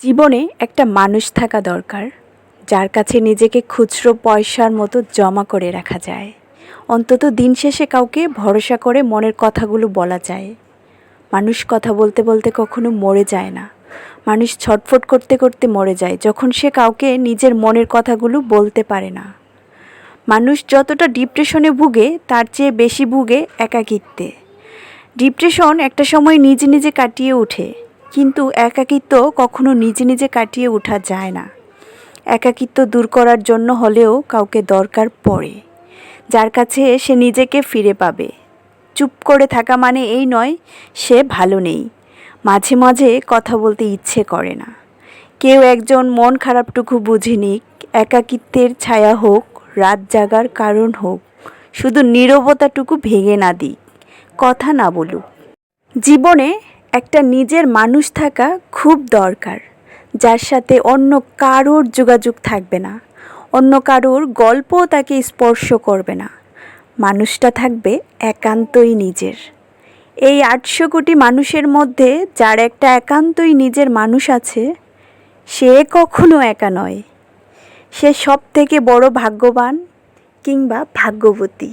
জীবনে একটা মানুষ থাকা দরকার, যার কাছে নিজেকে খুচরো পয়সার মতো জমা করে রাখা যায়। অন্তত দিন শেষে কাউকে ভরসা করে মনের কথাগুলো বলা যায়। মানুষ কথা বলতে বলতে কখনো মরে যায় না। মানুষ ছটফট করতে করতে মরে যায় যখন সে কাউকে নিজের মনের কথাগুলো বলতে পারে না। মানুষ যতটা ডিপ্রেশনে ভুগে তার চেয়ে বেশি ভুগে একাকিত্বে। ডিপ্রেশন একটা সময় নিজে নিজে কাটিয়ে ওঠে, কিন্তু একাকিত্ব কখনো নিজে নিজে কাটিয়ে ওঠা যায় না। একাকিত্ব দূর করার জন্য হলেও কাউকে দরকার পড়ে, যার কাছে সে নিজেকে ফিরে পাবে। চুপ করে থাকা মানে এই নয় সে ভালো নেই, মাঝে মাঝে কথা বলতে ইচ্ছে করে না। কেউ একজন মন খারাপটুকু বুঝে নিক, একাকিত্বের ছায়া হোক, রাত জাগার কারণ হোক, শুধু নীরবতাটুকু ভেঙে না দিক, কথা না বলুক। জীবনে একটা নিজের মানুষ থাকা খুব দরকার, যার সাথে অন্য কারোর যোগাযোগ থাকবে না, অন্য কারোর গল্পও তাকে স্পর্শ করবে না। মানুষটা থাকবে একান্তই নিজের। এই ৮০০ কোটি মানুষের মধ্যে যার একটা একান্তই নিজের মানুষ আছে, সে কখনো একা নয়। সে সব থেকে বড় ভাগ্যবান কিংবা ভাগ্যবতী।